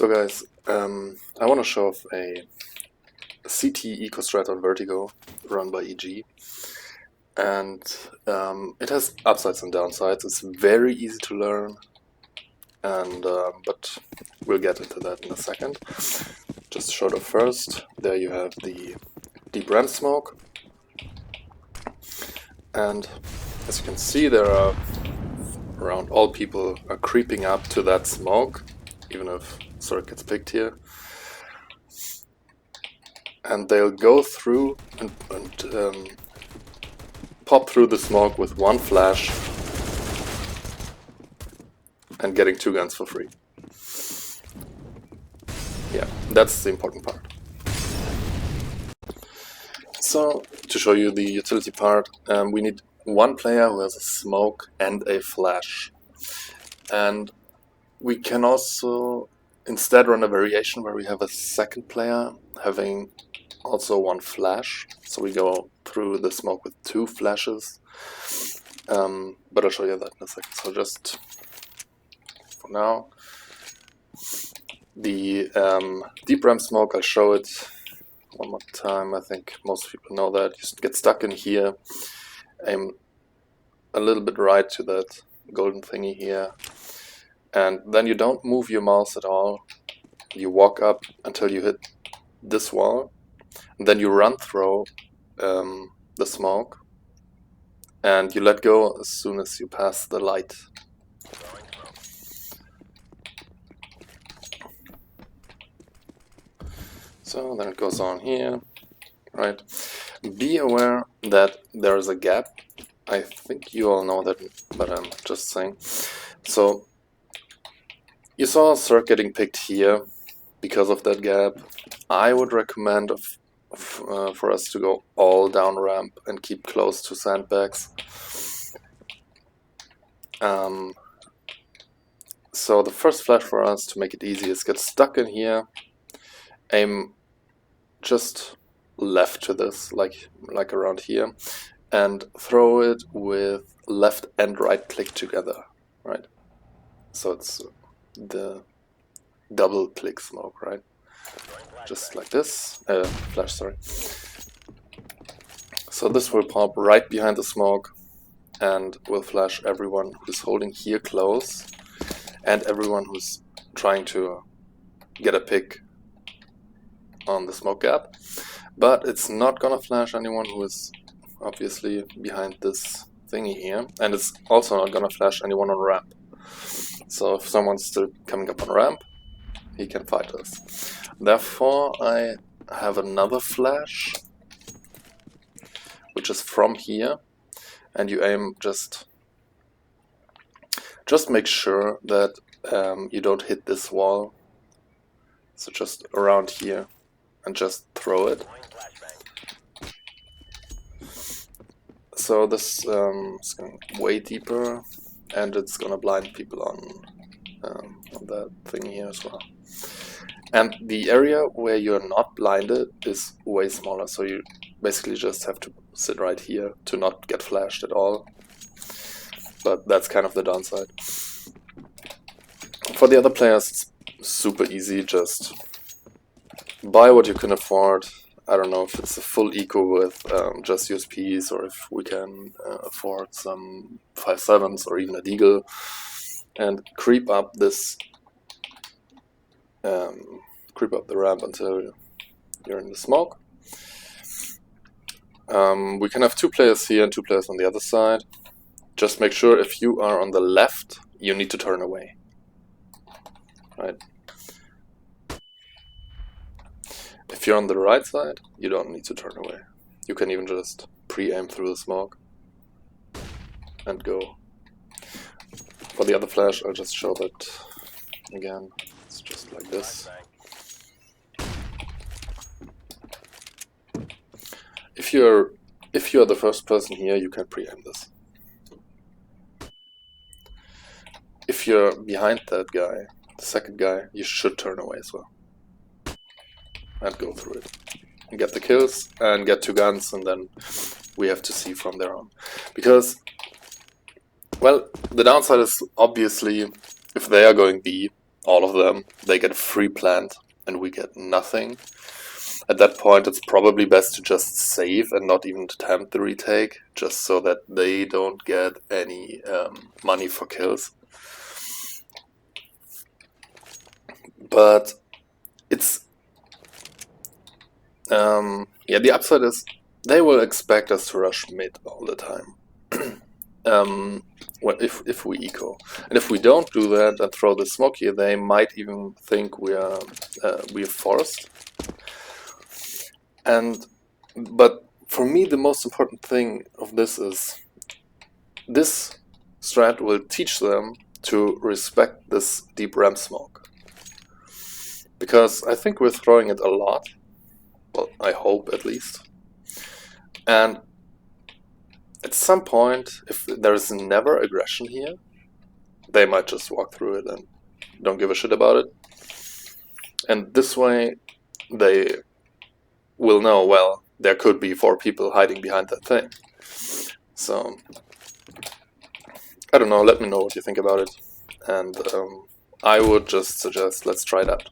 So guys, I want to show off a CT Eco strat on Vertigo run by EG, and it has upsides and downsides. It's very easy to learn, and but we'll get into that in a second. Just to show it first, there you have the deep ramp smoke, and as you can see, there are around all people are creeping up to that smoke, even if Zerk gets picked here. And they'll go through and pop through the smoke with one flash and getting 2 guns for free. Yeah, that's the important part. So, to show you the utility part, we need one player who has a smoke and a flash. And we can also instead run a variation where we have a second player having also one flash. So we go through the smoke with 2 flashes. But I'll show you that in a second. So just for now, the deep ramp smoke, I'll show it one more time. I think most people know that. You get stuck in here, aim a little bit right to that golden thingy here, and then you don't move your mouse at all. You walk up until you hit this wall, and then you run through the smoke, and you let go as soon as you pass the light. So then it goes on here, right? Be aware that there is a gap. I think you all know that, but I'm just saying. So you saw Zerk getting picked here because of that gap. I would recommend for us to go all down ramp and keep close to sandbags. So the first flash for us, to make it easy, is get stuck in here, aim just left to this, like around here, and throw it with left and right click together, right? So it's the double click smoke, right? Just like this, flash, sorry. So this will pop right behind the smoke and will flash everyone who's holding here close and everyone who's trying to get a pick on the smoke gap. But it's not gonna flash anyone who is obviously behind this thingy here, and it's also not gonna flash anyone on ramp. So if someone's still coming up on ramp, he can fight us. Therefore, I have another flash, which is from here, and you aim just make sure that you don't hit this wall. So just around here, and just throw it. So this is going way deeper, and it's gonna blind people on that thing here as well. And the area where you're not blinded is way smaller, so you basically just have to sit right here to not get flashed at all. But that's kind of the downside. For the other players, it's super easy. Just buy what you can afford. I don't know if it's a full eco with just USPs, or if we can afford some 5.7s or even a deagle, and creep up this, creep up the ramp until you're in the smoke. We can have 2 players here and 2 players on the other side. Just make sure if you are on the left, you need to turn away, right? If you're on the right side, you don't need to turn away. You can even just pre-aim through the smoke and go. For the other flash, I'll just show that again. It's just like this. If you're the first person here, you can pre-aim this. If you're behind that guy, the second guy, you should turn away as well. And go through it. And get the kills and get 2 guns, and then we have to see from there on. Because, well, the downside is obviously if they are going B, all of them, they get a free plant and we get nothing. At that point, it's probably best to just save and not even attempt the retake, just so that they don't get any money for kills. But it's yeah, the upside is they will expect us to rush mid all the time. If we eco, and if we don't do that and throw the smoke here, they might even think we're forced. But for me, the most important thing of this is this strat will teach them to respect this deep ramp smoke, because I think we're throwing it a lot. Well, I hope at least. And at some point, if there is never aggression here, they might just walk through it and don't give a shit about it. And this way, they will know, well, there could be 4 people hiding behind that thing. So, I don't know, let me know what you think about it. And I would just suggest let's try that.